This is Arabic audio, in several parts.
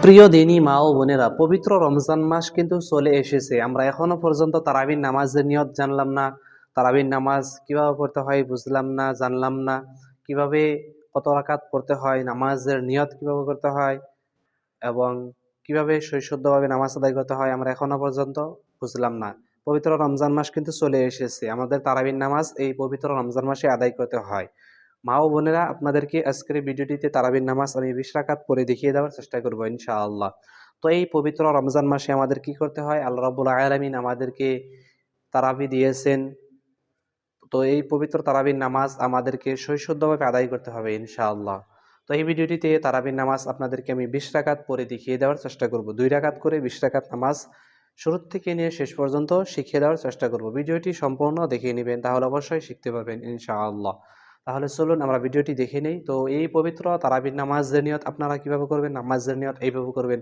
প্রিয় দিনী মা ও বোনেরা, পবিত্র রমজান মাস কিন্তু চলে এসেছে। আমরা এখনো পর্যন্ত তারাবির নামাজের নিয়ত জানলাম না। তারাবির নামাজ কিভাবে পড়তে হয় বুঝলাম না, জানলাম না। কিভাবে কত রাকাত পড়তে হয়, নামাজের নিয়ত কিভাবে করতে হয় এবং কিভাবে সৈশুদ্ধভাবে নামাজ আদায় করতে হয় আমরা এখনো পর্যন্ত বুঝলাম না। পবিত্র রমজান মাস কিন্তু চলে এসেছে। আমাদের তারাবির নামাজ এই পবিত্র রমজান মাসে আদায় করতে হয়। মা ও বোনেরা, আপনাদেরকে আজকের এই ভিডিওটিতে তারাবির নামাজ আমি 20 রাকাত পড়ে দেখিয়ে দেওয়ার চেষ্টা করব ইনশাআল্লাহ। তো এই পবিত্র রমজান মাসে আমাদের কি করতে হয়? আল্লাহ রাব্বুল আলামিন আমাদেরকে তারাবি দিয়েছেন। তো এই পবিত্র তারাবির নামাজ আমাদেরকে সৈশুদ্ধভাবে আদায় করতে হবে ইনশাআল্লাহ। তো এই ভিডিওটিতে তারাবির নামাজ আপনাদেরকে আমি 20 রাকাত পড়ে দেখিয়ে দেওয়ার চেষ্টা করব। 2 রাকাত করে 20 রাকাত নামাজ শুরু থেকে নিয়ে শেষ পর্যন্ত শিখিয়ে দেওয়ার চেষ্টা করব। ভিডিওটি সম্পূর্ণ দেখে নেবেন, তাহলে অবশ্যই শিখতে পারবেন ইনশাআল্লাহ। তাহলে চলুন আমরা ভিডিওটি দেখে নেই। তো এই পবিত্র তারাবির নামাজের নিয়ত আপনারা কিভাবে করবেন? নামাজের নিয়ত এইভাবে করবেন।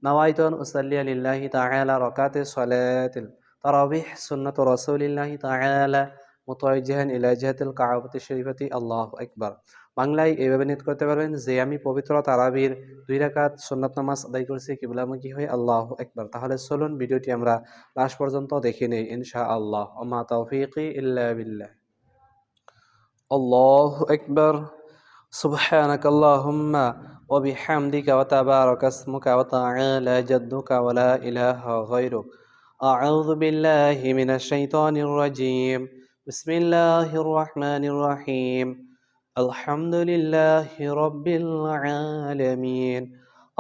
নাওয়াইতু আন উসাল্লিয়া লিল্লাহি তাআলা রাকাতে সালাতিল তারাবিহ সুন্নাতু রাসূলিল্লাহি তাআলা মুতাওয়াজ্জিহান ইলা জিহাতিল কাবাতি শরীফাতি আল্লাহু আকবার। বাংলায় এইভাবে নিয়ত করতে পারবেন যে আমি পবিত্র তারাবির 2 রাকাত সুন্নাত নামাজ আদায় করেছি কিবলামুখী হয়ে আল্লাহু আকবার। তাহলে চলুন ভিডিওটি আমরা লাস্ট পর্যন্ত দেখে নেই ইনশাআল্লাহ। ওমা তাওফীকি ইল্লা বিল্লাহ। আল্লাহু আকবার। সুবহানাক আল্লাহুম্মা ওয়া বিহামদিকা ওয়া তাবারাকা ইসমুকা ওয়া তাআলা জাদ্দুকা ওয়া লা ইলাহা গায়রুক। আউযু বিল্লাহি মিনাশ শাইতানির রাজীম। বিসমিল্লাহির রহমানির রহিম। আলহামদুলিল্লাহি রাব্বিল আলামিন।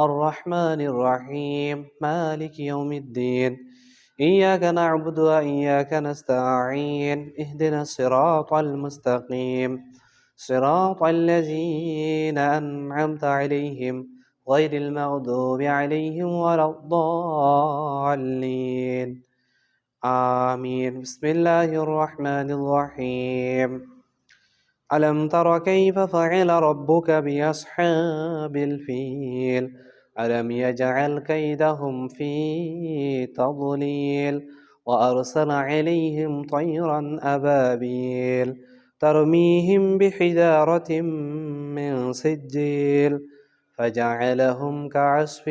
আর রহমানির রহিম। মালিকি ইয়াউমিদ্দিন। إياك نعبد وإياك نستعين اهدنا الصراط المستقيم صراط الذين أنعمت عليهم غير المغضوب عليهم ولا الضالين آمين. بسم الله الرحمن الرحيم. ألم تر كيف فعل ربك بأصحاب الفيل ألم يجعل كيدهم في تضليل وأرسل عليهم طيرا أبابيل ترميهم بحجارة من سجيل فجعلهم كعصف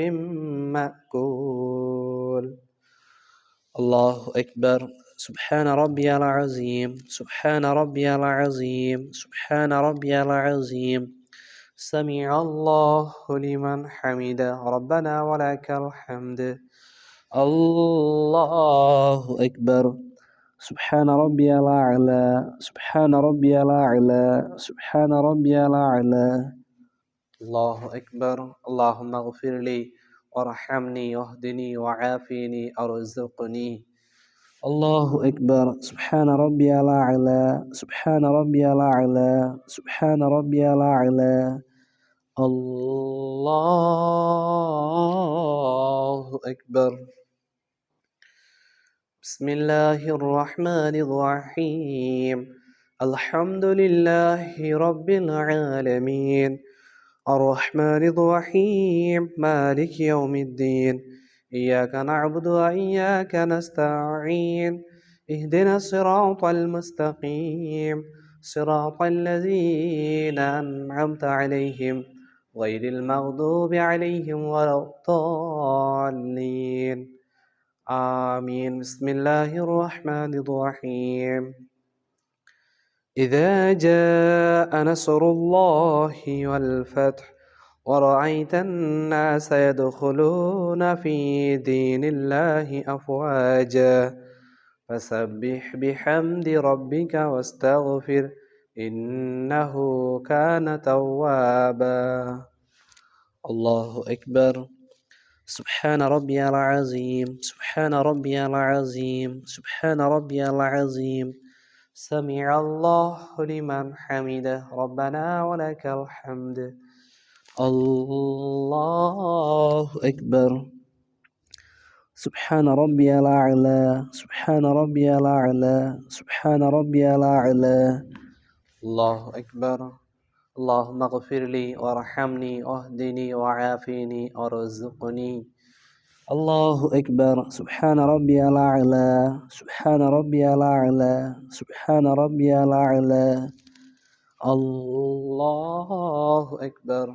مأكول. الله أكبر. سبحان ربي العظيم. سبحان ربي العظيم. سبحان ربي العظيم. سمع الله لمن حمده ربنا ولك الحمد. الله أكبر. سبحان ربي الأعلى. سبحان ربي الأعلى. سبحان ربي الأعلى. الله أكبر. اللهم اغفر لي وارحمني واهدني وعافني أرزقني. الله أكبر. سبحان ربي الأعلى. سبحان ربي الأعلى. سبحان ربي الأعلى. الله أكبر. بسم الله الرحمن الرحيم. الحمد لله رب العالمين. الرحمن الرحيم. مالك يوم الدين. إياك نعبد وإياك نستعين اهدنا الصراط المستقيم صراط الذين أنعمت عليهم غير المغضوب عليهم ولا الضالين آمين. بسم الله الرحمن الرحيم. إذا جاء نصر الله والفتح ورأيت الناس يدخلون في دين الله أفواجا فسبح بحمد ربك واستغفر إنه كان توابا. الله أكبر. سبحان ربي العظيم. سبحان ربي العظيم. سبحان ربي العظيم. سمع الله لمن حمده ربنا ولك الحمد. الله أكبر. سبحان ربي الأعلى. سبحان ربي الأعلى. سبحان ربي الأعلى. الله أكبر. اللهم اغفر لي وارحمني واهدني وعافني وارزقني. الله أكبر. سبحان ربي الأعلى. سبحان ربي الأعلى. سبحان ربي الأعلى. الله أكبر.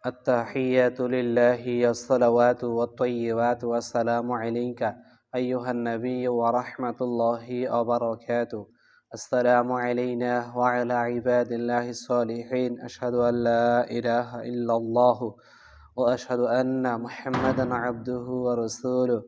التحيات لله الصلوات والطيبات والسلام عليك أيها النبي ورحمة الله وبركاته. السلام علينا وعلى عباد الله الصالحين. أشهد أن لا إله إلا الله وأشهد أن محمدا عبده ورسوله.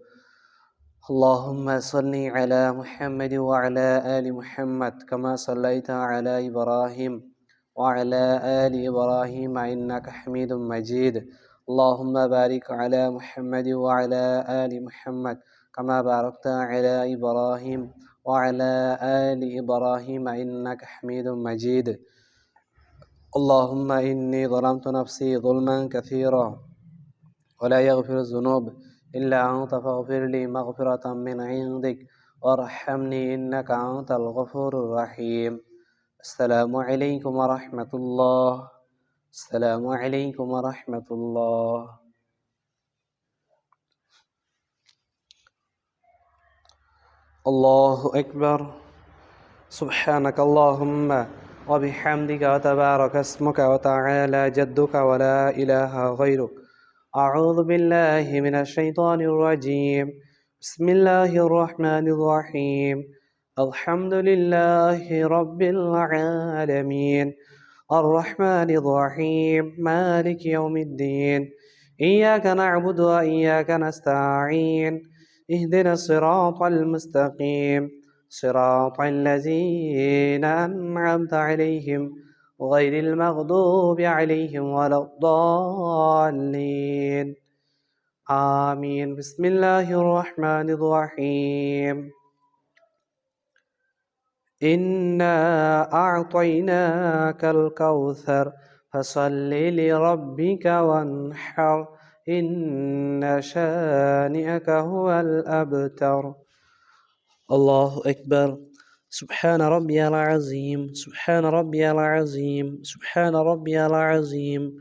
اللهم صل على محمد وعلى آل محمد كما صليت على إبراهيم وعلى آل إبراهيم إنك حميد مجيد. اللهم بارك على محمد وعلى آل محمد كما باركت على إبراهيم وعلى آل إبراهيم إنك حميد مجيد. اللهم إني ظلمت نفسي ظلما كثيرا ولا يغفر الذنوب إلا أنت فاغفر لي مغفرة من عندك وارحمني إنك أنت الغفور الرحيم. السلام عليكم ورحمة الله. السلام عليكم ورحمة الله. الله أكبر. سبحانك اللهم وبحمدك وتبارك اسمك وتعالى جدك ولا إله غيرك. أعوذ بالله من الشيطان الرجيم. بسم الله الرحمن الرحيم. الحمد لله رب العالمين الرحمن الرحيم مالك يوم الدين. إياك نعبد وإياك نستعين. اهدنا الصراط المستقيم صراط الذين أنعمت عليهم غير المغضوب عليهم ولا الضالين. آمين. بسم الله الرحمن الرحيم. إنا أعطيناك الكوثر فصل لربك وانحر إن شانئك هو الأبتر. الله أكبر. سبحان ربي العظيم. سبحان ربي العظيم. سبحان ربي العظيم.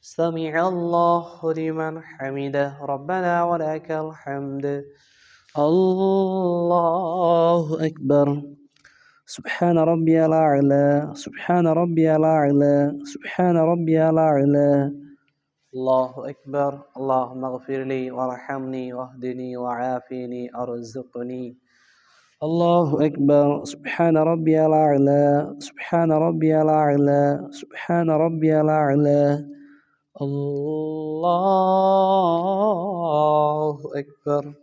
سمع الله لمن حمده ربنا ولك الحمد. الله أكبر. سبحان ربي الأعلى. سبحان ربي الأعلى. سبحان ربي الأعلى. الله أكبر. اللهم اغفر لي وارحمني واهدني وعافني أرزقني. الله أكبر. سبحان ربي الأعلى. سبحان ربي الأعلى. سبحان ربي الأعلى. الله أكبر.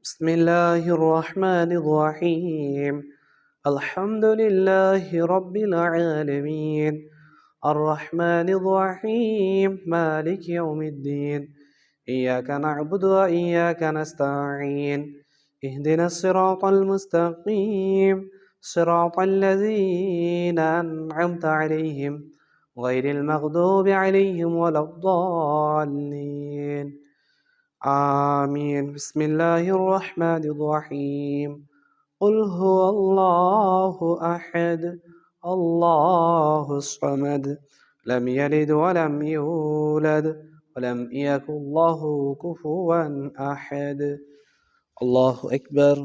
بسم الله الرحمن الرحيم. الحمد لله رب العالمين الرحمن الرحيم مالك يوم الدين. إياك نعبد وإياك نستعين. اهدنا الصراط المستقيم صراط الذين أنعمت عليهم غير المغضوب عليهم ولا الضالين. آمين. بسم الله الرحمن الرحيم. قل هو الله أحد الله الصمد لم يلد ولم يولد ولم يكن له كفوا أحد. الله أكبر.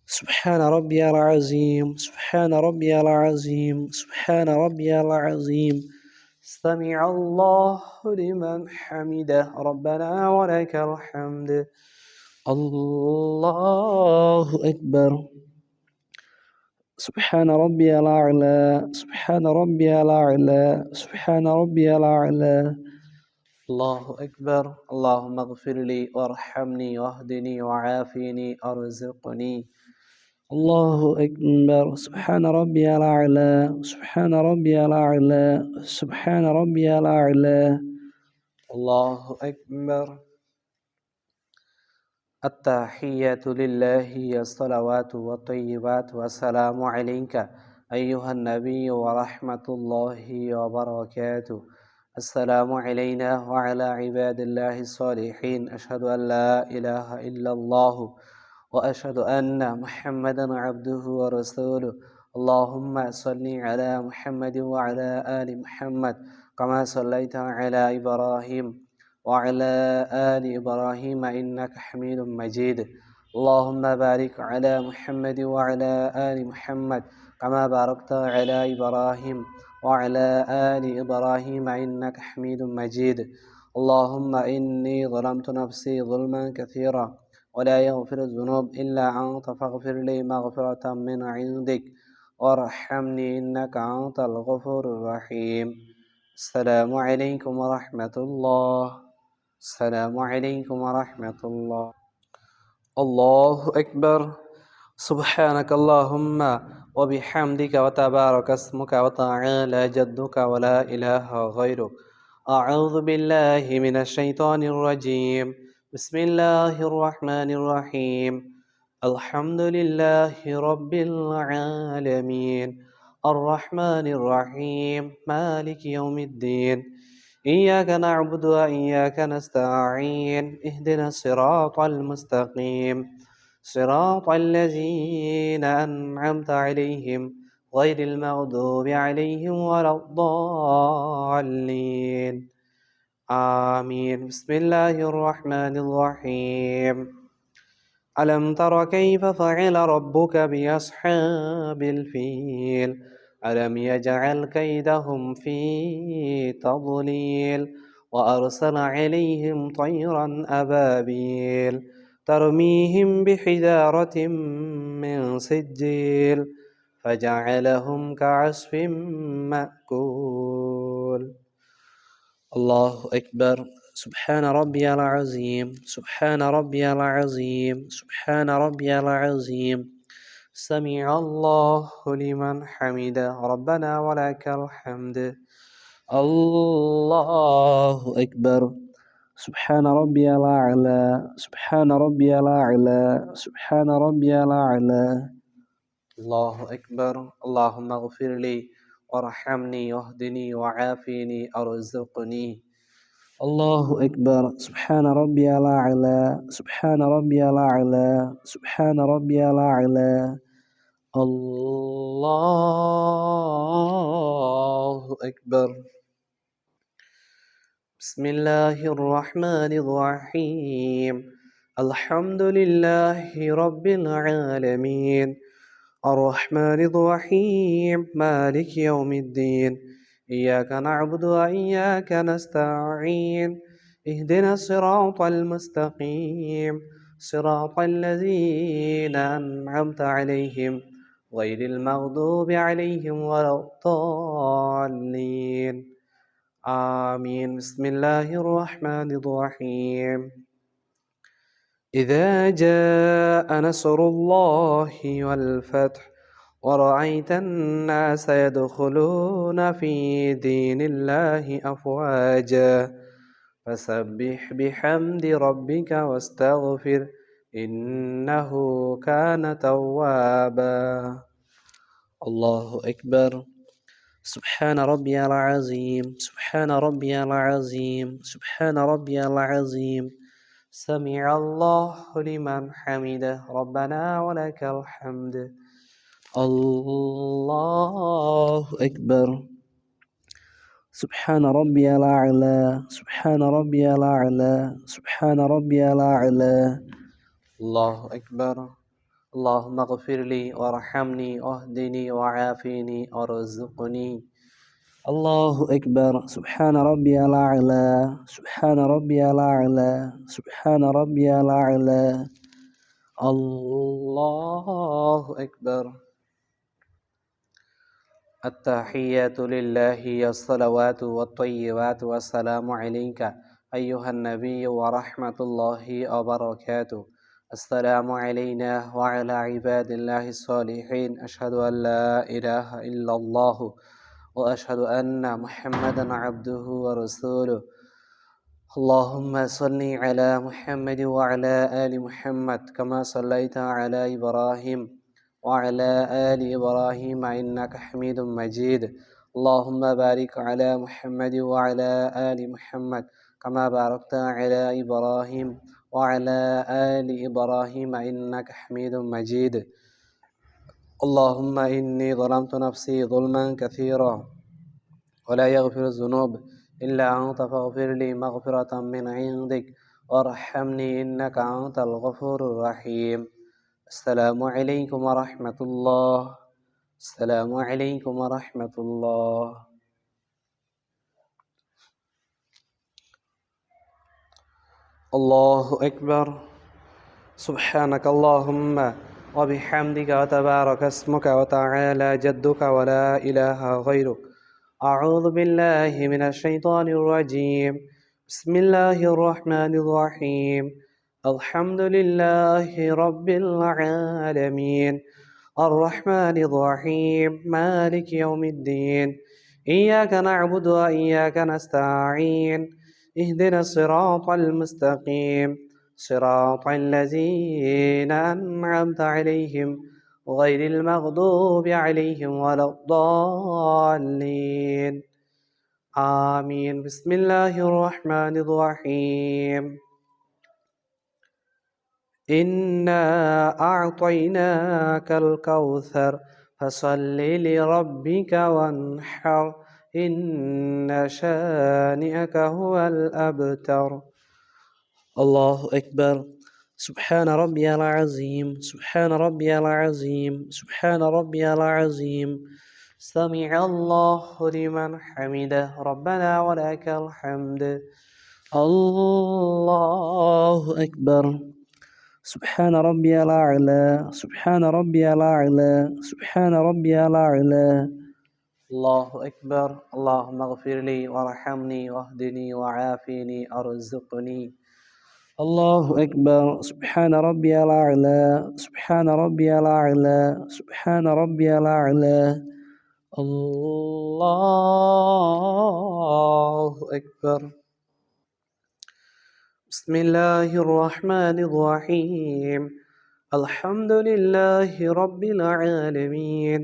سبحان ربي العظيم. سبحان ربي العظيم. سبحان ربي العظيم. سمع الله لمن حمده ربنا ولك الحمد. الله أكبر. سبحان ربي الأعلى. سبحان ربي الأعلى. سبحان ربي الأعلى. الله أكبر. اللهم اغفر لي وارحمني واهدني وعافني أرزقني. الله أكبر. سبحان ربي الأعلى. سبحان ربي الأعلى. سبحان ربي الأعلى. الله أكبر. التحيات لله الصلوات والطيبات والسلام عليك أيها النبي ورحمة الله وبركاته. السلام علينا وعلى عباد الله الصالحين. أشهد أن لا إله إلا الله وأشهد أن محمدا عبده ورسوله. اللهم صل على محمد وعلى آل محمد كما صليت على إبراهيم وعلى آل إبراهيم إنك حميد مجيد. اللهم بارك على محمد وعلى آل محمد كما باركت على إبراهيم وعلى آل إبراهيم إنك حميد مجيد. اللهم إني ظلمت نفسي ظلما كثيرا ولا يغفر الذنوب إلا أنت فاغفر لي مغفرة من عندك وارحمني إنك أنت الغفور الرحيم. السلام عليكم ورحمة الله. السلام عليكم ورحمة الله. الله أكبر. سبحانك اللهم وبحمدك وتبارك اسمك وتعالى جدك ولا إله غيرك. أعوذ بالله من الشيطان الرجيم. بسم الله الرحمن الرحيم. الحمد لله رب العالمين الرحمن الرحيم مالك يوم الدين إياك نعبد وإياك نستعين اهدنا الصراط المستقيم صراط الذين أنعمت عليهم غير المغضوب عليهم ولا الضالين آمين. بسم الله الرحمن الرحيم. ألم تر كيف فعل ربك بأصحاب الفيل ألم يجعل كيدهم في تضليل وأرسل عليهم طيرا أبابيل ترميهم بحجارة من سجيل فجعلهم كعصف مأكول. الله أكبر. سبحان ربي العظيم. سبحان ربي العظيم. سبحان ربي العظيم. سمع الله لمن حمده ربنا ولك الحمد. الله أكبر. سبحان ربي الأعلى. سبحان ربي الأعلى. سبحان ربي الأعلى. الله أكبر. اللهم اغفر لي وارحمني واهدني وعافني أرزقني. الله أكبر. سبحان ربي الأعلى. سبحان ربي الأعلى. سبحان ربي الأعلى. الله أكبر. بسم الله الرحمن الرحيم. الحمد لله رب العالمين الرحمن الرحيم مالك يوم الدين إياك نعبد وإياك نستعين اهدنا الصراط المستقيم صراط الذين أنعمت عليهم غير المغضوب عليهم ولا الضالين آمين. بسم الله الرحمن الرحيم. إذا جاء نصر الله والفتح ورأيت الناس يدخلون في دين الله أفواجا فسبح بحمد ربك واستغفر إنه كان توابا. الله أكبر. سبحان ربي العظيم. سبحان ربي العظيم. سبحان ربي العظيم. سمع الله لمن حمده ربنا ولك الحمد. الله أكبر. سبحان ربي الأعلى. سبحان ربي الأعلى. سبحان ربي الأعلى. الله أكبر. اللهم اغفر لي وارحمني واهدني وعافني وارزقني. الله أكبر. سبحان ربي الأعلى. سبحان ربي الأعلى. سبحان ربي الأعلى. الله أكبر. التحيات لله الصلوات والطيبات والسلام عليك أيها النبي ورحمة الله وبركاته. السلام علينا وعلى عباد الله الصالحين. أشهد أن لا إله إلا الله وأشهد أن محمدا عبده ورسوله. اللهم صل على محمد وعلى آل محمد كما صليت على إبراهيم وعلى آل إبراهيم إنك حميد مجيد. اللهم بارك على محمد وعلى آل محمد كما باركت على إبراهيم وعلى آل إبراهيم إنك حميد مجيد. اللهم إني ظلمت نفسي ظلما كثيرا ولا يغفر الذنوب إلا أنت فاغفر لي مغفرة من عندك وارحمني إنك أنت الغفور الرحيم. السلام عليكم ورحمة الله. السلام عليكم ورحمة الله. الله أكبر. سبحانك اللهم وبحمدك وتبارك اسمك وتعالى جدك ولا إله غيرك. أعوذ بالله من الشيطان الرجيم. بسم الله الرحمن الرحيم. الحمد لله رب العالمين الرحمن الرحيم مالك يوم الدين. إياك نعبد وإياك نستعين. اهدنا الصراط المستقيم صراط الذين أنعمت عليهم غير المغضوب عليهم ولا الضالين. آمين. بسم الله الرحمن الرحيم. إنا أعطيناك الكوثر فصل لربك وانحر إن شانئك هو الأبتر. الله أكبر. سبحان ربي العظيم سبحان ربي العظيم سبحان ربي العظيم. سمع الله لمن حمده ربنا ولك الحمد. الله أكبر. سبحان ربي الأعلى سبحان ربي الأعلى سبحان ربي الأعلى. الله أكبر. اللهم اغفر لي وارحمني واهدني وعافني أرزقني. الله أكبر. سبحان ربي الأعلى سبحان ربي الأعلى سبحان ربي الأعلى. الله أكبر. بسم الله الرحمن الرحيم. الحمد لله رب العالمين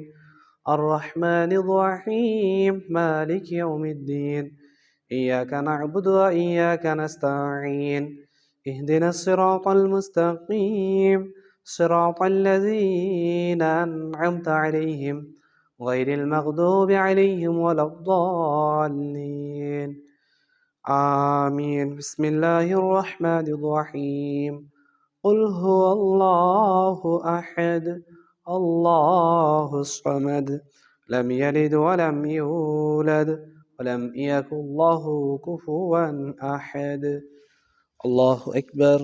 الرحمن الرحيم مالك يوم الدين. إياك نعبد وإياك نستعين. اهدنا الصراط المستقيم صراط الذين أنعمت عليهم غير المغضوب عليهم ولا الضالين. آمين. بسم الله الرحمن الرحيم. قل هو الله أحد الله الصمد لم يلد ولم يولد ولم يكن له كفوا أحد. الله أكبر.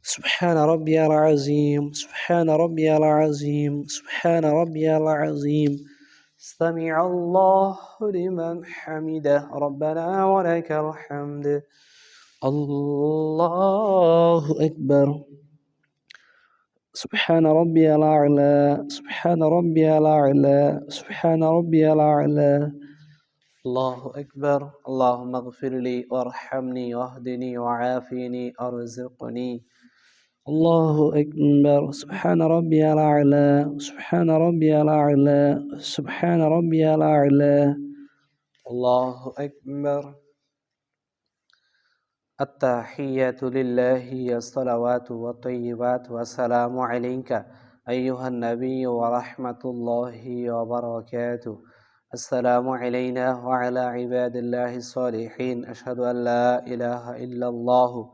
سبحان ربي العظيم سبحان ربي العظيم سبحان ربي العظيم. سمع الله لمن حمده ربنا ولك الحمد. الله أكبر. سبحان ربي الأعلى سبحان ربي الأعلى سبحان ربي الأعلى. الله أكبر. اللهم اغفر لي وارحمني واهدني وعافني أرزقني. الله أكبر. سبحان ربي الأعلى سبحان ربي الأعلى سبحان ربي الأعلى. الله أكبر. التحية لله الصلوات والطيبات والسلام عليك أيها النبي ورحمة الله وبركاته. السلام علينا وعلى عباد الله الصالحين. أشهد أن لا إله إلا الله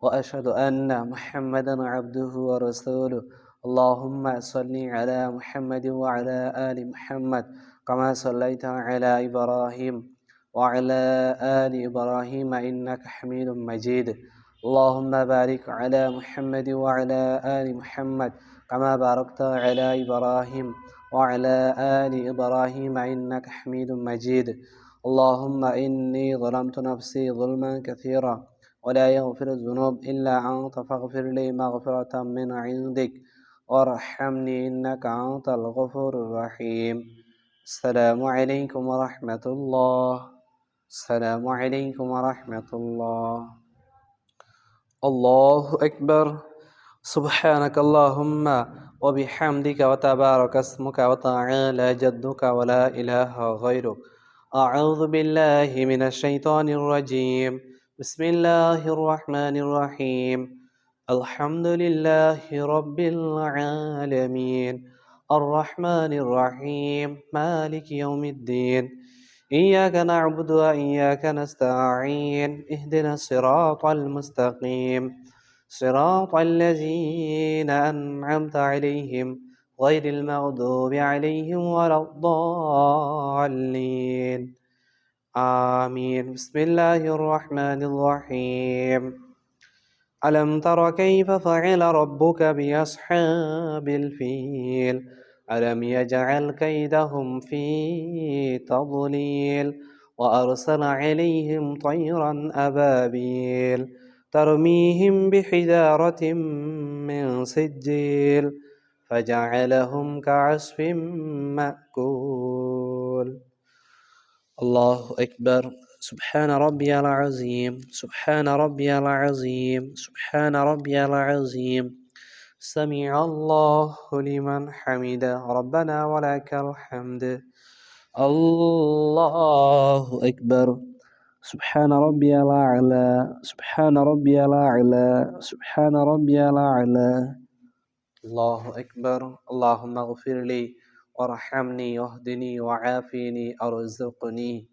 وأشهد أن محمدا عبده ورسوله. اللهم صل على محمد وعلى آل محمد كما صليت على إبراهيم وعلى آل إبراهيم إنك حميد مجيد. اللهم بارك على محمد وعلى آل محمد كما باركت على إبراهيم وعلى آل إبراهيم إنك حميد مجيد. اللهم إني ظلمت نفسي ظلما كثيرا ولا يغفر الذنوب إلا أنت فاغفر لي مغفرة من عندك وارحمني إنك أنت الغفور الرحيم. السلام عليكم ورحمة الله. السلام عليكم ورحمة الله. الله أكبر. سبحانك اللهم وبحمدك وتبارك اسمك وتعالى جدك ولا إله غيرك. أعوذ بالله من الشيطان الرجيم. بسم الله الرحمن الرحيم. الحمد لله رب العالمين الرحمن الرحيم مالك يوم الدين. إياك نعبد وإياك نستعين. اهدنا الصراط المستقيم صراط الذين أنعمت عليهم غير المغضوب عليهم ولا الضالين. آمين. بسم الله الرحمن الرحيم. ألم تر كيف فعل ربك بأصحاب الفيل ألم يجعل كيدهم في تضليل وأرسل عليهم طيرا أبابيل ترميهم بحجارة من سجيل فجعلهم كعصف مأكول. الله أكبر. سبحان ربي العظيم، سبحان ربي العظيم، سبحان ربي العظيم. سمع الله لمن حمده ربنا ولك الحمد. الله أكبر. سبحان ربي الأعلى، سبحان ربي الأعلى، سبحان ربي الأعلى. الله أكبر. اللهم اغفر لي وارحمني واهدني وعافني أرزقني.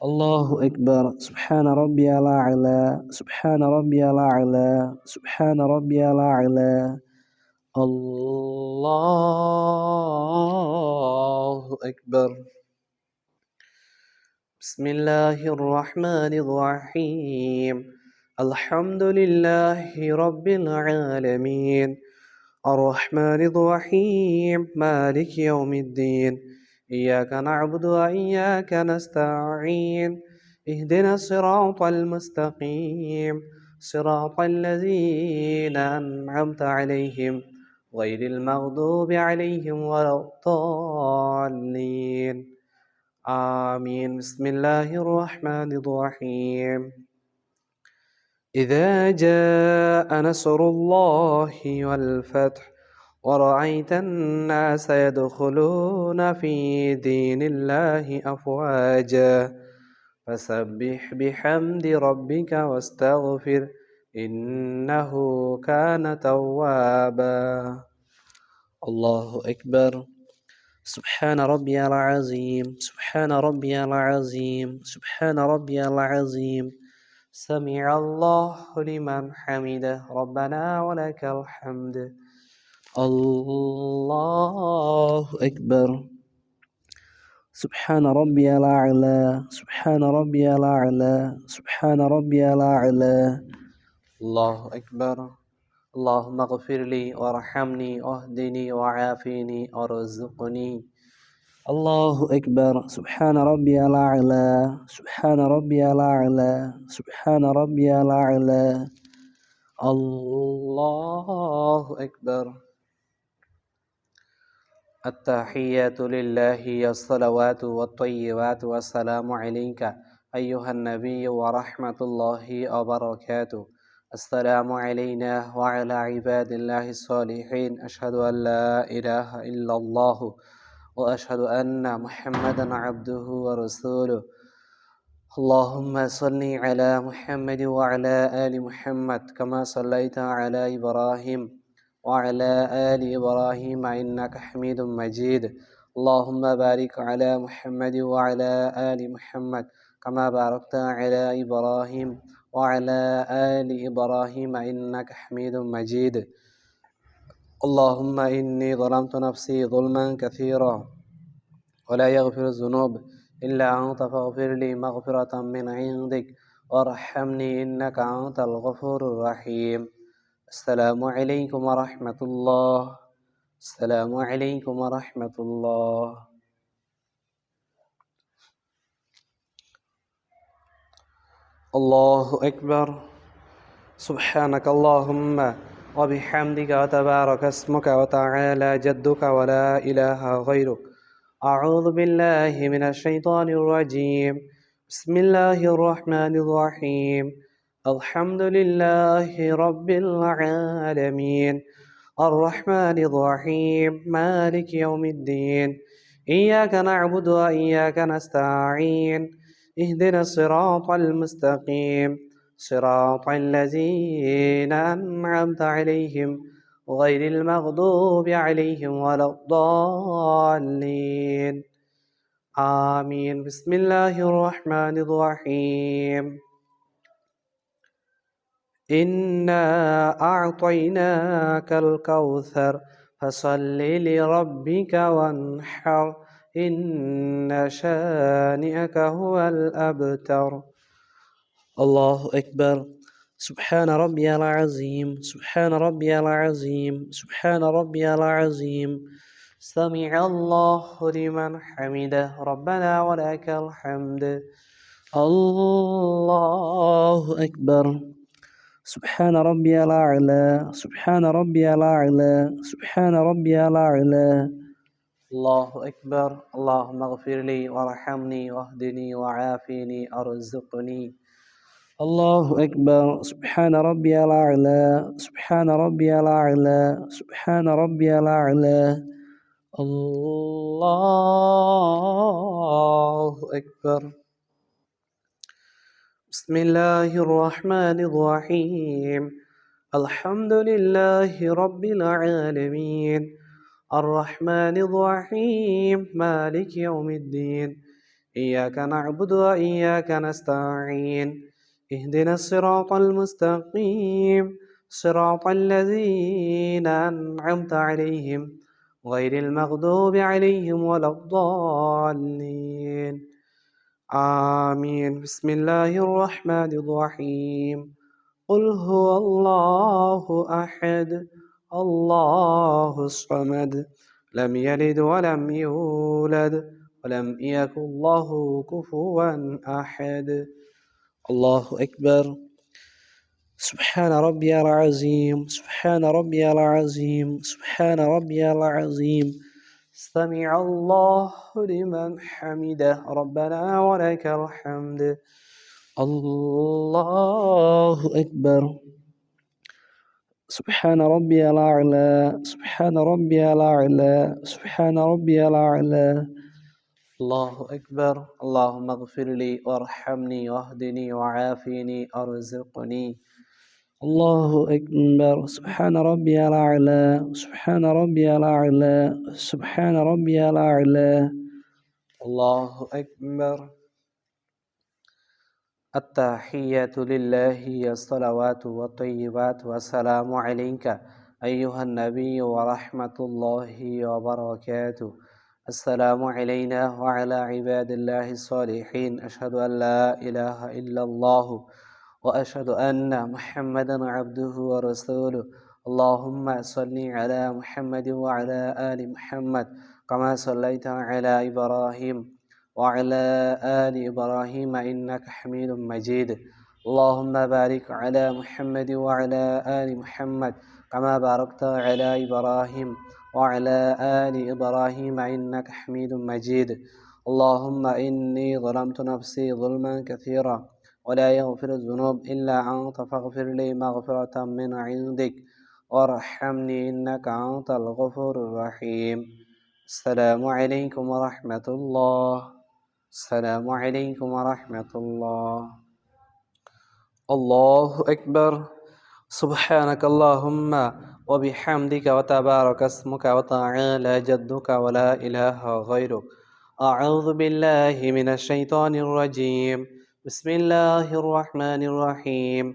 الله أكبر. سبحان ربي الأعلى، سبحان ربي الأعلى، سبحان ربي الأعلى. الله أكبر. بسم الله الرحمن الرحيم. الحمد لله رب العالمين الرحمن الرحيم مالك يوم الدين إياك نعبد وإياك نستعين اهدنا الصراط المستقيم صراط الذين أنعمت عليهم غير المغضوب عليهم ولا الضالين آمين. بسم الله الرحمن الرحيم. إذا جاء نصر الله والفتح ورأيت الناس يدخلون في دين الله أفواجا فسبح بحمد ربك واستغفر إنه كان توابا. الله أكبر. سبحان ربي العظيم، سبحان ربي العظيم، سبحان ربي العظيم. سمع الله لمن حمده ربنا ولك الحمد. الله أكبر. سبحان ربي الأعلى، سبحان ربي الأعلى، سبحان ربي الأعلى. الله أكبر. اللهم اغفر لي وارحمني واهدني وعافني وارزقني. الله أكبر. سبحان ربي الأعلى، سبحان ربي الأعلى، سبحان ربي الأعلى. الله أكبر. التحيات لله الصلوات والطيبات والسلام عليك أيها النبي ورحمة الله وبركاته. السلام علينا وعلى عباد الله الصالحين. أشهد أن لا إله إلا الله وأشهد أن محمدا عبده ورسوله. اللهم صل على محمد وعلى آل محمد كما صليت على إبراهيم وعلى آل إبراهيم إنك حميد مجيد. اللهم بارك على محمد وعلى آل محمد كما باركت على إبراهيم وعلى آل إبراهيم إنك حميد مجيد. اللهم إني ظلمت نفسي ظلما كثيرا ولا يغفر الذنوب إلا أنت فاغفر لي مغفرة من عندك وارحمني إنك أنت الغفور الرحيم. السلام عليكم ورحمة الله. السلام عليكم ورحمة الله. الله أكبر. سبحانك اللهم وبحمدك وتبارك اسمك وتعالى جدك ولا إله غيرك. أعوذ بالله من الشيطان الرجيم. بسم الله الرحمن الرحيم. الحمد لله رب العالمين الرحمن الرحيم مالك يوم الدين إياك نعبد وإياك نستعين اهدنا الصراط المستقيم صراط الذين أنعمت عليهم غير المغضوب عليهم ولا الضالين آمين. بسم الله الرحمن الرحيم. إنا أعطيناك الكوثر فصل لربك وانحر إن شانئك هو الأبتر. الله أكبر. سبحان ربي العظيم سبحان ربي العظيم سبحان ربي العظيم سمع الله لمن حمده ربنا ولك الحمد الله أكبر سبحان ربي الأعلى سبحان ربي الأعلى سبحان ربي الأعلى الله أكبر اللهم اغفر لي وارحمني واهدني وعافني أرزقني الله أكبر سبحان ربي الأعلى سبحان ربي الأعلى سبحان ربي الأعلى الله أكبر بسم الله الرحمن الرحيم الحمد لله رب العالمين الرحمن الرحيم مالك يوم الدين إياك نعبد وإياك نستعين اهدنا الصراط المستقيم صراط الذين أنعمت عليهم غير المغضوب عليهم ولا الضالين آمين بسم الله الرحمن الرحيم قل هو الله أحد الله الصمد لم يلد ولم يولد ولم يكن له كفوا أحد الله أكبر سبحان ربي العظيم سبحان ربي العظيم سبحان ربي العظيم سمع الله لمن حمده ربنا ولك الحمد الله أكبر سبحان ربي الأعلى سبحان ربي الأعلى سبحان ربي الأعلى الله أكبر اللهم اغفر لي وارحمني واهدني وعافني أرزقني الله أكبر سبحان ربي الأعلى سبحان ربي الأعلى سبحان ربي الأعلى الله أكبر التحية لله الصلوات والطيبات والسلام عليك أيها النبي ورحمة الله وبركاته السلام علينا وعلى عباد الله الصالحين أشهد أن لا إله إلا الله وأشهد أن محمدا عبده ورسوله اللهم صل على محمد وعلى آل محمد كما صليت على إبراهيم وعلى آل إبراهيم إنك حميد مجيد اللهم بارك على محمد وعلى آل محمد كما باركت على إبراهيم وعلى آل إبراهيم إنك حميد مجيد اللهم إني ظلمت نفسي ظلما كثيرا ولا يغفر الذنوب إلا أنت فاغفر لي مغفرة من عندك وارحمني إنك أنت الغفور الرحيم السلام عليكم ورحمة الله السلام عليكم ورحمة الله الله أكبر سبحانك اللهم وبحمدك وتبارك اسمك وتعالى جدك ولا إله غيرك أعوذ بالله من الشيطان الرجيم بسم الله الرحمن الرحيم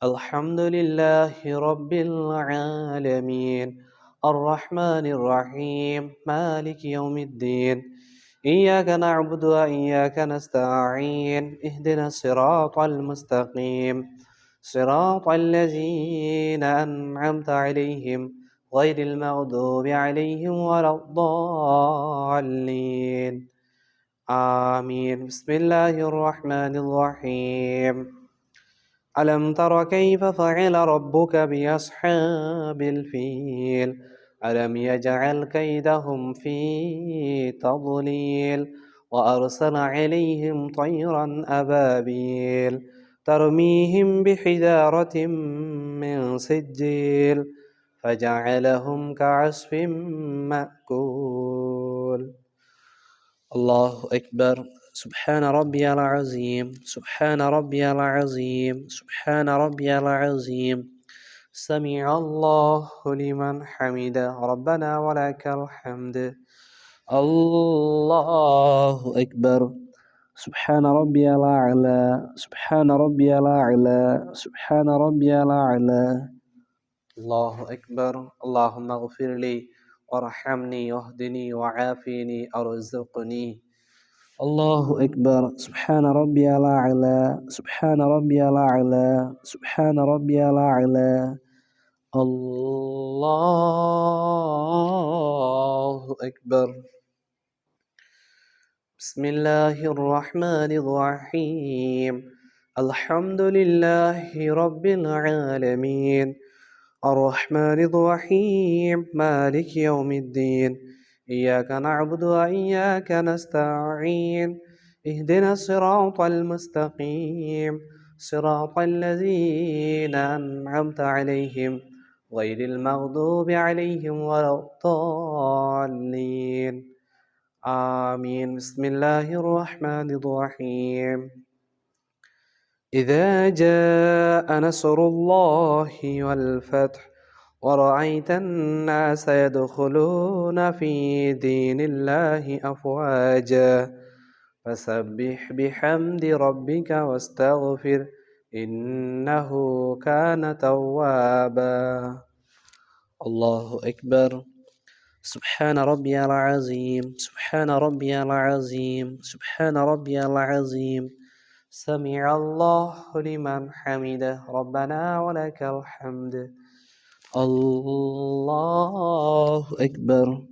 الحمد لله رب العالمين الرحمن الرحيم مالك يوم الدين إياك نعبد وإياك نستعين اهدنا الصراط المستقيم صراط الذين أنعمت عليهم غير المغضوب عليهم ولا الضالين آمين بسم الله الرحمن الرحيم ألم تر كيف فعل ربك بأصحاب الفيل ألم يجعل كيدهم في تضليل وأرسل عليهم طيرا أبابيل ترميهم بحجارة من سجيل فجعلهم كعصف مأكول الله أكبر سبحان ربي العظيم سبحان ربي العظيم سبحان ربي العظيم سمع الله لمن حمده ربنا ولك الحمد الله أكبر سبحان ربي الأعلى سبحان ربي الأعلى سبحان ربي الأعلى الله أكبر اللهم اغفر لي وارحمني واهدني وعافني أرزقني الله أكبر. سبحان ربي الأعلى، سبحان ربي الأعلى، سبحان ربي الأعلى. الله أكبر. بسم الله الرحمن الرحيم. الحمد لله رب العالمين، الرحمن الرحيم، مالك يوم الدين. إياك نعبد وإياك نستعين. اهدنا الصراط المستقيم، صراط الذين أنعمت عليهم غير المغضوب عليهم ولا الضالين. آمين. بسم الله الرحمن الرحيم. إذا جاء نصر الله والفتح ورأيت الناس يدخلون في دين الله أفواجا فسبح بحمد ربك واستغفر إنه كان توابا. الله أكبر. سبحان ربي العظيم، سبحان ربي العظيم، سبحان ربي العظيم. سمع الله لمن حمده ربنا ولك الحمد. الله أكبر.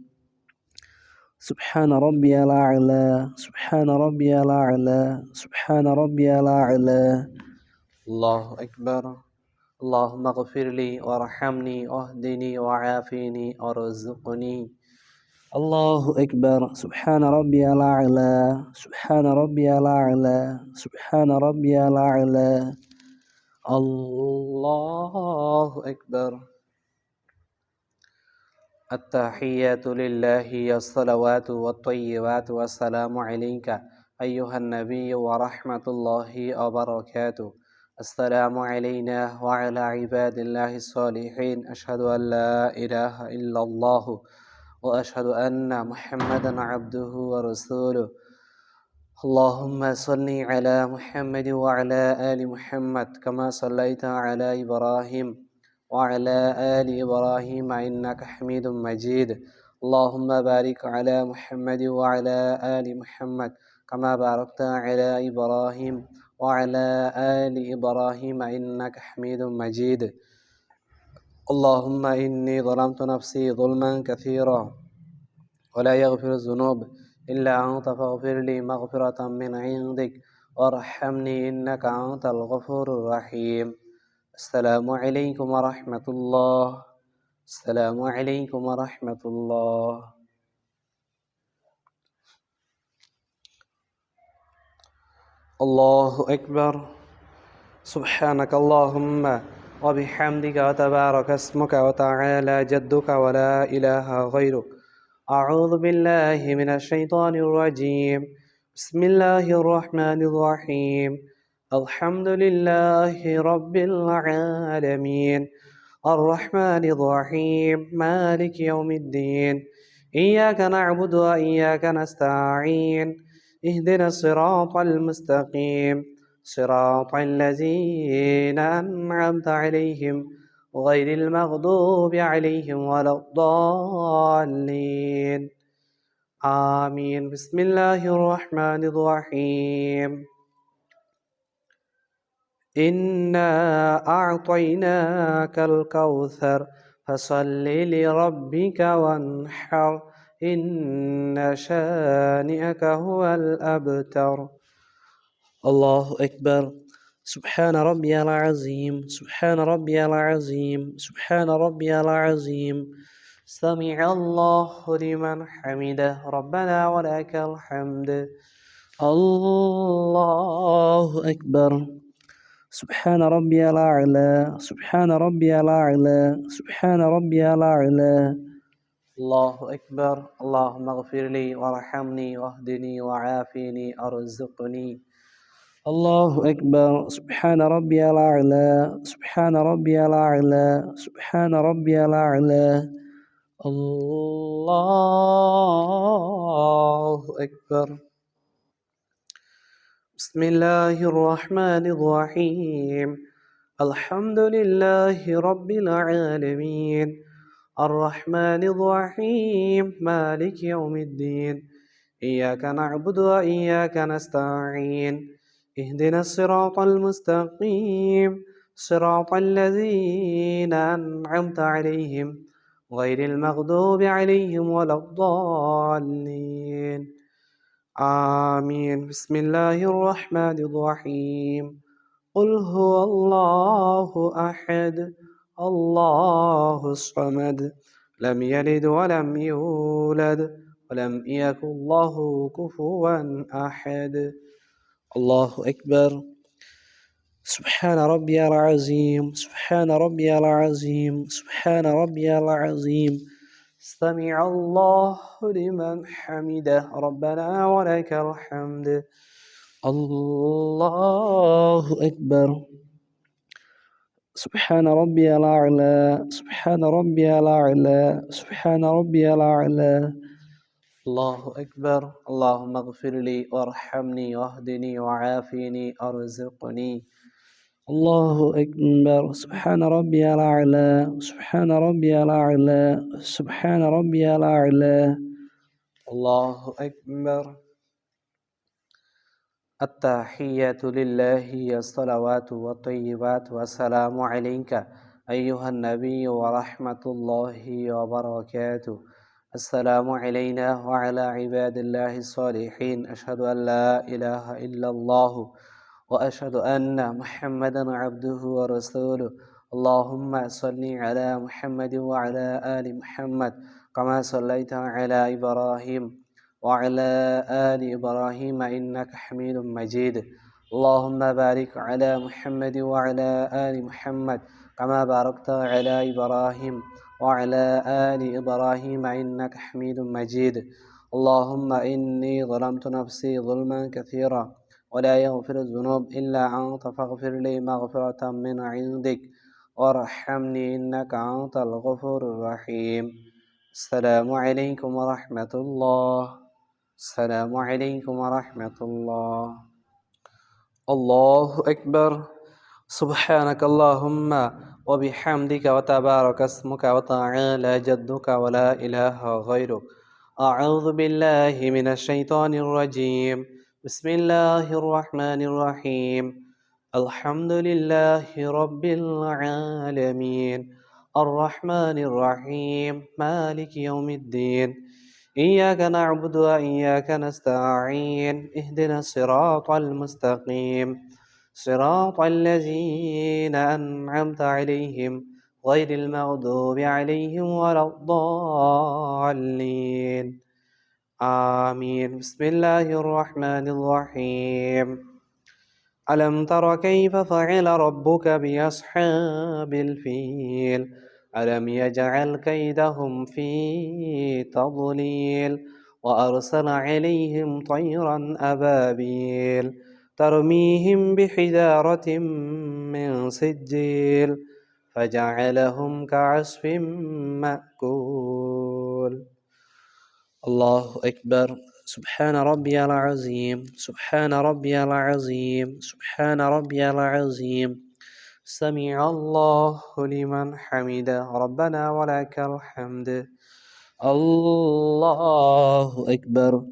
سبحان ربي الأعلى، سبحان ربي الأعلى، سبحان ربي الأعلى. الله أكبر. اللهم اغفر لي وارحمني واهدني وعافني وارزقني. الله أكبر. سبحان ربي الأعلى، سبحان ربي الأعلى، سبحان ربي الأعلى. الله أكبر. التحيات لله الصلوات والطيبات والسلام عليك أيها النبي ورحمة الله وبركاته. السلام علينا وعلى عباد الله الصالحين. أشهد أن لا إله إلا الله وأشهد أن محمدا عبده ورسوله. اللهم صل على محمد وعلى آل محمد كما صليت على إبراهيم وعلى آل إبراهيم إنك حميد مجيد. اللهم بارك على محمد وعلى آل محمد كما باركت على إبراهيم وعلى آل إبراهيم إنك حميد مجيد. اللهم إني ظلمت نفسي ظلما كثيرا ولا يغفر الذنوب إلا أنت فاغفر لي مغفرة من عندك وارحمني إنك أنت الغفور الرحيم. السلام عليكم ورحمة الله. السلام عليكم ورحمة الله. الله أكبر. سبحانك اللهم وبحمدك وتبارك اسمك وتعالى جدك ولا إله غيرك. أعوذ بالله من الشيطان الرجيم. بسم الله الرحمن الرحيم. الحمد لله رب العالمين، الرحمن الرحيم، مالك يوم الدين. إياك نعبد وإياك نستعين. اهدنا الصراط المستقيم، صراط الذين أنعمت عليهم غير المغضوب عليهم ولا الضالين. آمين. بسم الله الرحمن الرحيم. إنا أعطيناك الكوثر فصل لربك وانحر إن شانئك هو الأبتر. الله أكبر. سبحان ربي العظيم، سبحان ربي العظيم، سبحان ربي العظيم. سمع الله لمن حمده ربنا ولك الحمد. الله أكبر. سبحان ربي الأعلى، سبحان ربي الأعلى، سبحان ربي الأعلى. الله أكبر. اللهم اغفر لي وارحمني واهدني وعافني وارزقني. الله أكبر. سبحان ربي الأعلى، سبحان ربي الأعلى، سبحان ربي الأعلى. الله أكبر. بسم الله الرحمن الرحيم. الحمد لله رب العالمين، الرحمن الرحيم، مالك يوم الدين. إياك نعبد وإياك نستعين اهدنا الصراط المستقيم صراط الذين أنعمت عليهم غير المغضوب عليهم ولا الضالين آمين بسم الله الرحمن الرحيم قل هو الله أحد الله الصمد لم يلد ولم يولد ولم يكن له كفوا أحد الله أكبر سبحان ربي العظيم سبحان ربي العظيم سبحان ربي العظيم سمع الله لمن حمده ربنا ولك الحمد الله أكبر سبحان ربي الأعلى سبحان ربي الأعلى سبحان ربي الأعلى الله أكبر اللهم اغفر لي وارحمني واهدني وعافني أرزقني الله أكبر سبحان ربي الأعلى سبحان ربي الأعلى سبحان ربي الأعلى الله أكبر التحية لله الصلوات والطيبات والسلام عليك أيها النبي ورحمة الله وبركاته السلام علينا وعلى عباد الله الصالحين أشهد أن لا إله إلا الله وأشهد أن محمدا عبده ورسوله اللهم صل على محمد وعلى آل محمد كما صليت على إبراهيم وعلى آل إبراهيم إنك حميد مجيد اللهم بارك على محمد وعلى آل محمد كما باركت على إبراهيم وعلى آل إبراهيم إنك حميد مجيد اللهم إني ظلمت نفسي ظلما كثيرا ولا يغفر الذنوب إلا أنت فاغفر لي مغفرة من عندك وارحمني إنك أنت الغفور الرحيم السلام عليكم ورحمة الله السلام عليكم ورحمة الله الله أكبر سبحانك اللهم وبحمدك وتبارك اسمك وتعالى جدك ولا إله غيرك أعوذ بالله من الشيطان الرجيم بسم الله الرحمن الرحيم الحمد لله رب العالمين الرحمن الرحيم مالك يوم الدين إياك نعبد وإياك نستعين اهدنا الصراط المستقيم صراط الذين أنعمت عليهم غير المغضوب عليهم ولا الضالين آمين بسم الله الرحمن الرحيم ألم تر كيف فعل ربك بأصحاب الفيل ألم يجعل كيدهم في تضليل وأرسل عليهم طيرا أبابيل ترميهم بحجارة من سجيل فجعلهم كعصف مأكول الله أكبر سبحان ربي العظيم سبحان ربي العظيم سبحان ربي العظيم سمع الله لمن حمده ربنا ولك الحمد الله أكبر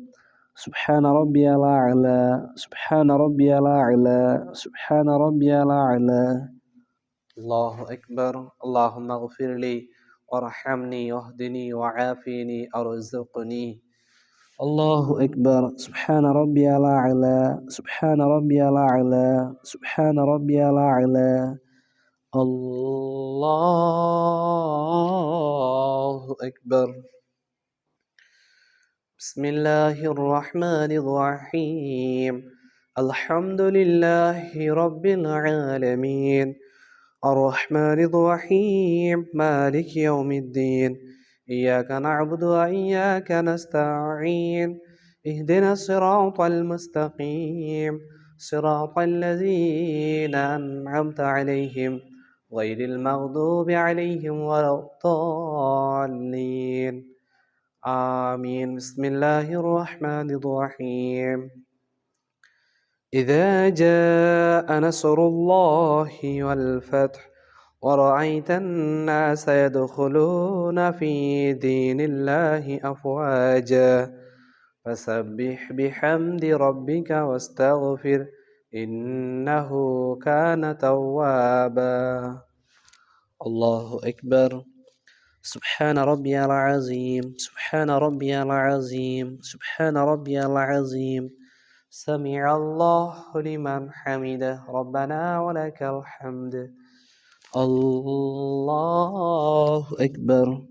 سبحان ربي الأعلى سبحان ربي الأعلى سبحان ربي الأعلى الله أكبر اللهم اغفر لي وارحمني واهدني وعافني أرزقني الله أكبر سبحان ربي الأعلى سبحان ربي الأعلى سبحان ربي الأعلى الله أكبر بسم الله الرحمن الرحيم الحمد لله رب العالمين الرحمن الرحيم مالك يوم الدين إياك نعبد وإياك نستعين اهدنا الصراط المستقيم صراط الذين أنعمت عليهم غير المغضوب عليهم ولا الضالين آمين بسم الله الرحمن الرحيم إذا جاء نصر الله والفتح ورأيت الناس يدخلون في دين الله أفواجا فسبح بحمد ربك واستغفر إنه كان توابا. الله أكبر. سبحان ربي العظيم، سبحان ربي العظيم، سبحان ربي العظيم. سمع الله لمن حمده ربنا ولك الحمد. الله أكبر.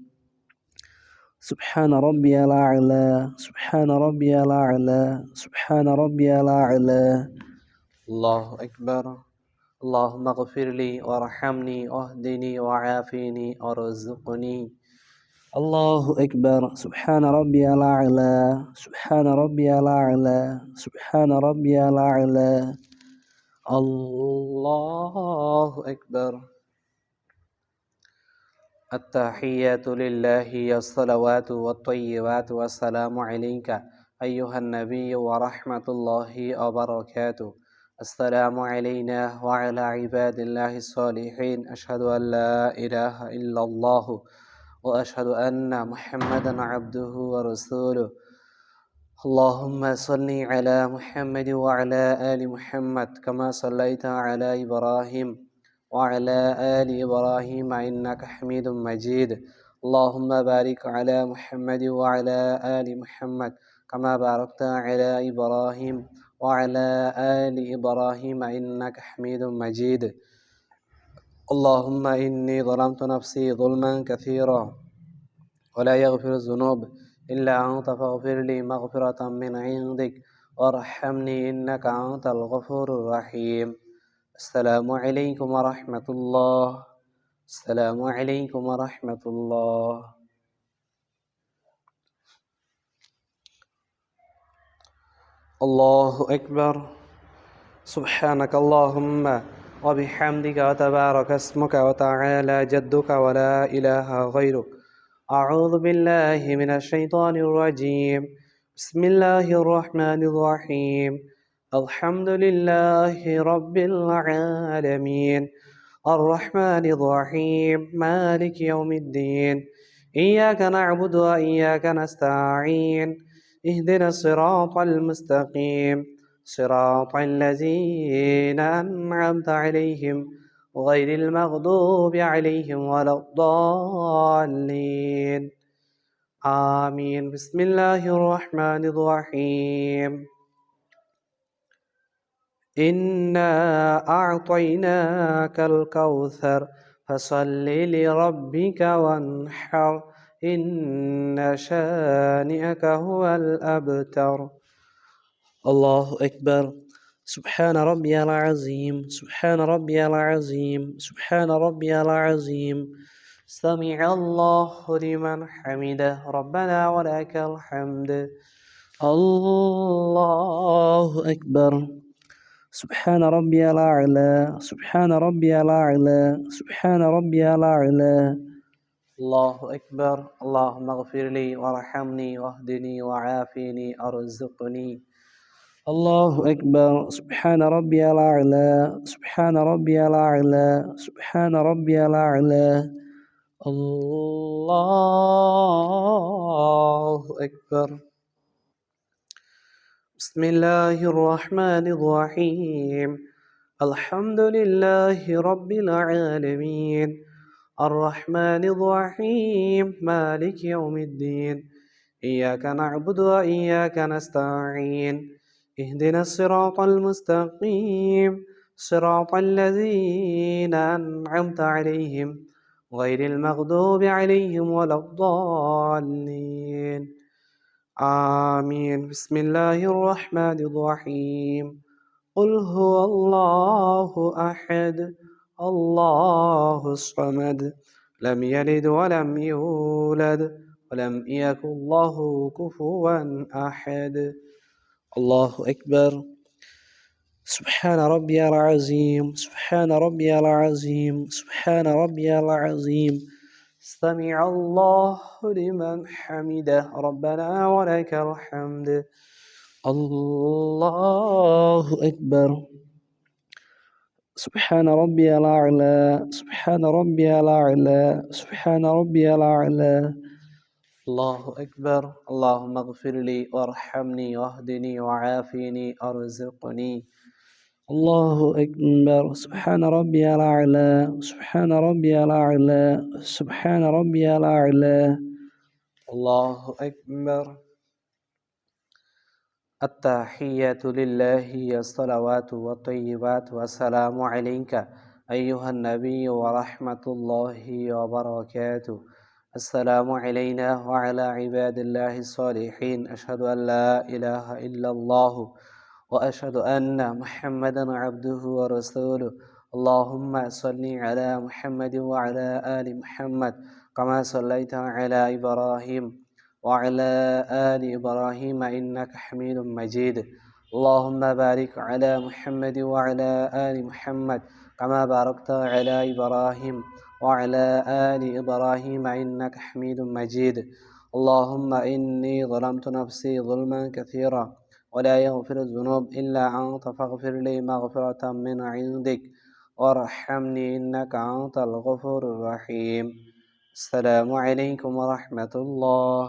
سبحان ربي الأعلى، سبحان ربي الأعلى، سبحان ربي الأعلى. الله أكبر. اللهم اغفر لي وارحمني واهدني وعافني وارزقني. الله أكبر. سبحان ربي الأعلى، سبحان ربي الأعلى، سبحان ربي الأعلى. الله أكبر. التحيات لله الصلوات والطيبات والسلام عليك أيها النبي ورحمة الله وبركاته. السلام علينا وعلى عباد الله الصالحين. أشهد أن لا إله إلا الله وأشهد أن محمدا عبده ورسوله. اللهم صل على محمد وعلى آل محمد كما صليت على إبراهيم وعلى آل إبراهيم إنك حميد مجيد. اللهم بارك على محمد وعلى آل محمد كما باركت على إبراهيم وعلى آل إبراهيم إنك حميد مجيد. اللهم إني ظلمت نفسي ظلما كثيرا ولا يغفر الذنوب إلا أنت فاغفر لي مغفرة من عندك وارحمني إنك أنت الغفور الرحيم. السلام عليكم ورحمة الله. السلام عليكم ورحمة الله. الله أكبر. سبحانك اللهم وبحمدك وتبارك اسمك وتعالى جدك ولا إله غيرك. أعوذ بالله من الشيطان الرجيم. بسم الله الرحمن الرحيم. الحمد لله رب العالمين الرحمن الرحيم مالك يوم الدين. إياك نعبد وإياك نستعين. اهدنا الصراط المستقيم صراط الذين أنعمت عليهم غير المغضوب عليهم ولا الضالين. آمين. بسم الله الرحمن الرحيم. إنا أعطيناك الكوثر فصل لربك وانحر إن شانئك هو الأبتر. الله أكبر. سبحان ربي العظيم، سبحان ربي العظيم، سبحان ربي العظيم. سمع الله لمن حمده ربنا ولك الحمد. الله أكبر. سبحان ربي الأعلى، سبحان ربي الأعلى، سبحان ربي الأعلى. الله أكبر. اللهم اغفر لي وارحمني واهدني وعافني وارزقني. الله أكبر. سبحان ربي الأعلى، سبحان ربي الأعلى، سبحان ربي الأعلى. الله أكبر. بسم الله الرحمن الرحيم. الحمد لله رب العالمين الرحمن الرحيم مالك يوم الدين. إياك نعبد وإياك نستعين. اهدنا الصراط المستقيم صراط الذين أنعمت عليهم غير المغضوب عليهم ولا الضالين. آمين. بسم الله الرحمن الرحيم. قل هو الله أحد الله الصمد لم يلد ولم يولد ولم يكن له كفوا أحد. الله أكبر. سبحان ربي العظيم، سبحان ربي العظيم، سبحان ربي العظيم. سمع الله لمن حمده ربنا ولك الحمد. الله أكبر. سبحان ربي الأعلى، سبحان ربي الأعلى، سبحان ربي الأعلى. الله أكبر. اللهم اغفر لي وارحمني واهدني وعافني وارزقني. الله أكبر. سبحان ربي الأعلى، سبحان ربي الأعلى، سبحان ربي الأعلى. الله أكبر. التحيات لله الصلوات والطيبات والسلام عليك أيها النبي ورحمة الله وبركاته. السلام علينا وعلى عباد الله الصالحين. أشهد أن لا إله إلا الله وأشهد أن محمدا عبده ورسوله. اللهم صل على محمد وعلى آل محمد كما صليت على إبراهيم وعلى آل إبراهيم إنك حميد مجيد. اللهم بارك على محمد وعلى آل محمد كما باركت على إبراهيم وعلى آل إبراهيم إنك حميد مجيد. اللهم إني ظلمت نفسي ظلما كثيرا ولا يغفر الذنوب إلا أنت فاغفر لي مغفرة من عندك وارحمني إنك أنت الغفور الرحيم. السلام عليكم ورحمة الله.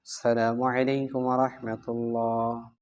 السلام عليكم ورحمة الله.